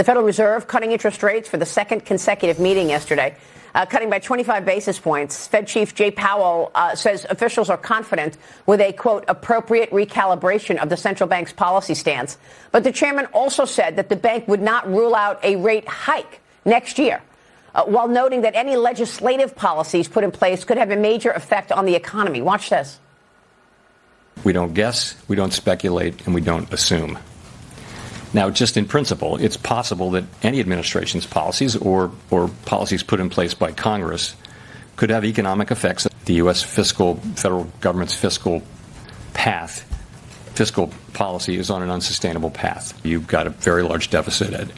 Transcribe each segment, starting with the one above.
The Federal Reserve cutting interest rates for the second consecutive meeting yesterday, cutting by 25 basis points. Fed Chief Jay Powell says officials are confident with a, quote, appropriate recalibration of the central bank's policy stance. But the chairman also said that the bank would not rule out a rate hike next year, while noting that any legislative policies put in place could have a major effect on the economy. Watch this. We don't guess, we don't speculate, and we don't assume. Now, just in principle, it's possible that any administration's policies or policies put in place by Congress could have economic effects. The U.S. federal government's fiscal policy is on an unsustainable path. You've got a very large deficit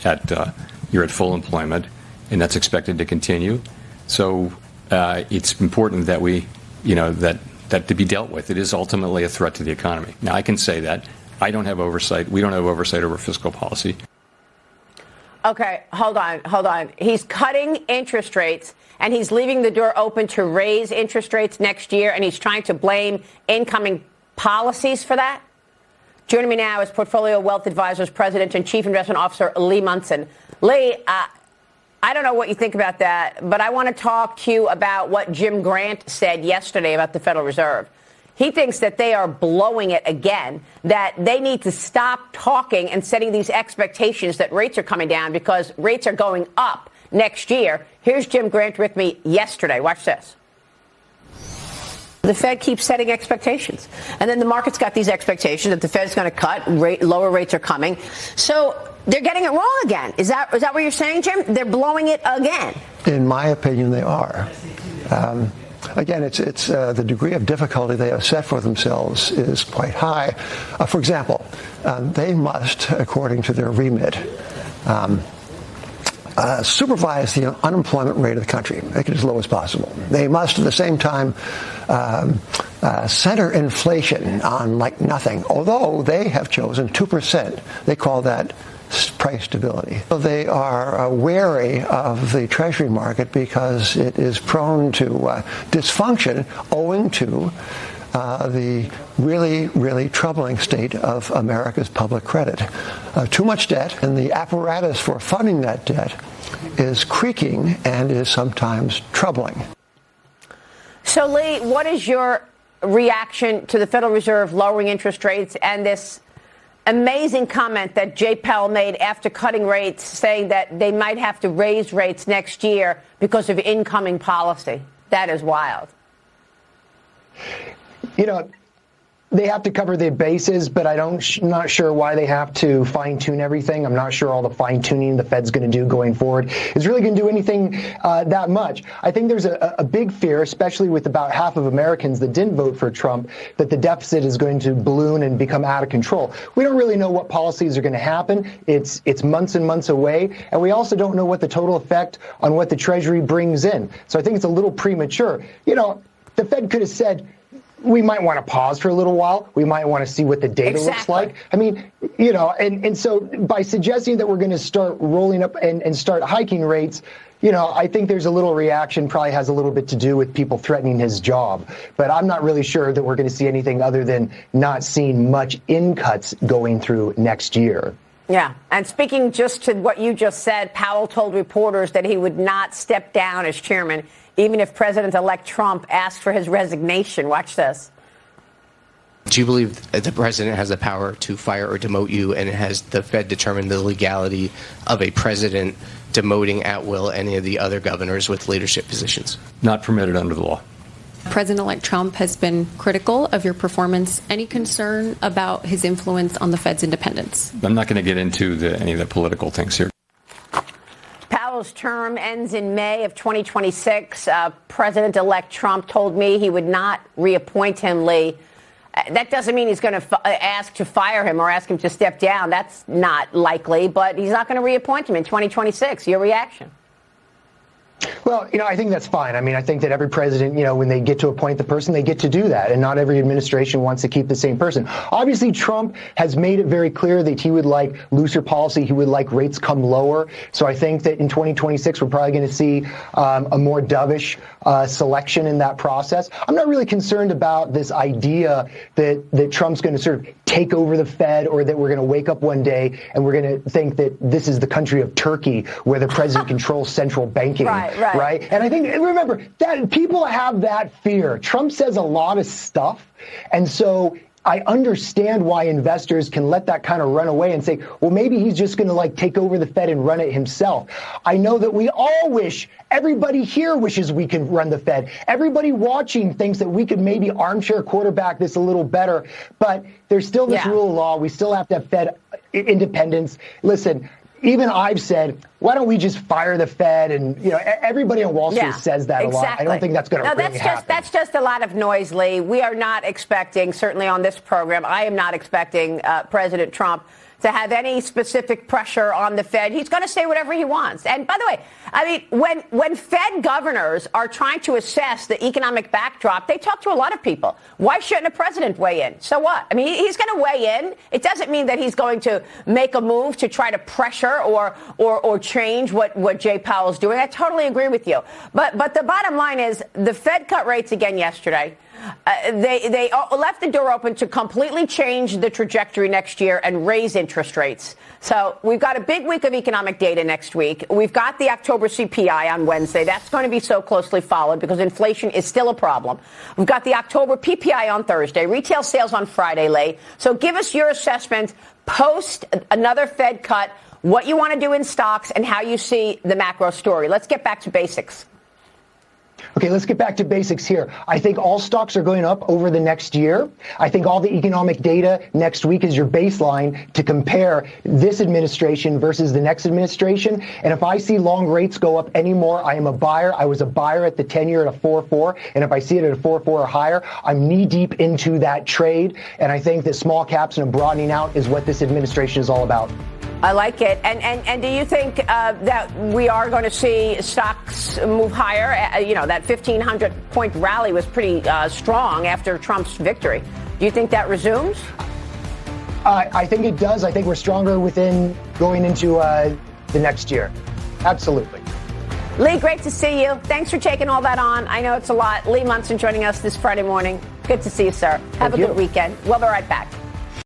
you're at full employment, and that's expected to continue. So it's important that that to be dealt with. It is ultimately a threat to the economy. Now, I can say that. I don't have oversight. We don't have oversight over fiscal policy. Okay, hold on. He's cutting interest rates, and he's leaving the door open to raise interest rates next year, and he's trying to blame incoming policies for that. Joining me now is Portfolio Wealth Advisors President and Chief Investment Officer Lee Munson. Lee, I don't know what you think about that, but I want to talk to you about what Jim Grant said yesterday about the Federal Reserve. He thinks that they are blowing it again, that they need to stop talking and setting these expectations that rates are coming down because rates are going up next year. Here's Jim Grant with me yesterday. Watch this. The Fed keeps setting expectations, and then the market's got these expectations that the Fed's going to cut, lower rates are coming. So they're getting it wrong again. Is that what you're saying, Jim? They're blowing it again. In my opinion, they are. Again, it's the degree of difficulty they have set for themselves is quite high. For example, they must, according to their remit, supervise the unemployment rate of the country, make it as low as possible. They must, at the same time, center inflation on like nothing, although they have chosen 2%. They call that price stability. So they are wary of the Treasury market because it is prone to dysfunction owing to the really, really troubling state of America's public credit. Too much debt, and the apparatus for funding that debt is creaking and is sometimes troubling. So, Lee, what is your reaction to the Federal Reserve lowering interest rates and this amazing comment that Jay Powell made after cutting rates, saying that they might have to raise rates next year because of incoming policy? That is wild. You know, they have to cover their bases, but I'm not sure why they have to fine-tune everything. I'm not sure all the fine-tuning the Fed's going to do going forward is really going to do anything that much. I think there's a big fear, especially with about half of Americans that didn't vote for Trump, that the deficit is going to balloon and become out of control. We don't really know what policies are going to happen. It's months and months away, and we also don't know what the total effect on what the Treasury brings in. So I think it's a little premature. You know, the Fed could have said, we might want to pause for a little while. We might want to see what the data looks like. I mean, you know, and so by suggesting that we're going to start rolling up and start hiking rates, you know, I think there's a little reaction, probably has a little bit to do with people threatening his job. But I'm not really sure that we're going to see anything other than not seeing much in cuts going through next year. Yeah. And speaking just to what you just said, Powell told reporters that he would not step down as chairman, even if President-elect Trump asked for his resignation. Watch this. Do you believe the president has the power to fire or demote you, and has the Fed determined the legality of a president demoting at will any of the other governors with leadership positions? Not permitted under the law. President-elect Trump has been critical of your performance. Any concern about his influence on the Fed's independence? I'm not going to get into any of the political things here. Powell's term ends in May of 2026. President-elect Trump told me he would not reappoint him, Lee. That doesn't mean he's going to ask to fire him or ask him to step down. That's not likely, but he's not going to reappoint him in 2026. Your reaction? Well, I think that's fine. I mean, I think that every president, when they get to appoint the person, they get to do that. And not every administration wants to keep the same person. Obviously, Trump has made it very clear that he would like looser policy. He would like rates come lower. So I think that in 2026, we're probably going to see a more dovish selection in that process. I'm not really concerned about this idea that Trump's going to sort of take over the Fed, or that we're going to wake up one day and we're going to think that this is the country of Turkey where the president controls central banking. Right. And I think, remember, that people have that fear. Trump says a lot of stuff. And so I understand why investors can let that kind of run away and say, well, maybe he's just going to take over the Fed and run it himself. I know that we all wish, everybody here wishes we could run the Fed. Everybody watching thinks that we could maybe armchair quarterback this a little better. But there's still this rule of law. We still have to have Fed independence. Listen, even I've said, why don't we just fire the Fed? And, everybody on Wall Street says that a lot. I don't think that's going to really happen. That's just a lot of noise, Lee. We are not expecting, certainly on this program, I am not expecting President Trump to have any specific pressure on the Fed. He's going to say whatever he wants. And by the way, I mean, when Fed governors are trying to assess the economic backdrop, they talk to a lot of people. Why shouldn't a president weigh in? So what? I mean, he's going to weigh in. It doesn't mean that he's going to make a move to try to pressure or change what Jay Powell's doing. I totally agree with you. But the bottom line is the Fed cut rates again yesterday. They left the door open to completely change the trajectory next year and raise interest rates. So we've got a big week of economic data next week. We've got the October CPI on Wednesday. That's going to be so closely followed because inflation is still a problem. We've got the October PPI on Thursday, retail sales on Friday, Lee. So give us your assessment post another Fed cut, what you want to do in stocks and how you see the macro story. Let's get back to basics. Okay, let's get back to basics here. I think all stocks are going up over the next year. I think all the economic data next week is your baseline to compare this administration versus the next administration. And if I see long rates go up anymore, I am a buyer. I was a buyer at the 10-year at a 4.4. And if I see it at a 4.4 or higher, I'm knee deep into that trade. And I think that small caps and a broadening out is what this administration is all about. I like it. And do you think that we are going to see stocks move higher? That 1,500-point rally was pretty strong after Trump's victory. Do you think that resumes? I think it does. I think we're stronger going into the next year. Absolutely. Lee, great to see you. Thanks for taking all that on. I know it's a lot. Lee Munson joining us this Friday morning. Good to see you, sir. Have a good weekend. We'll be right back.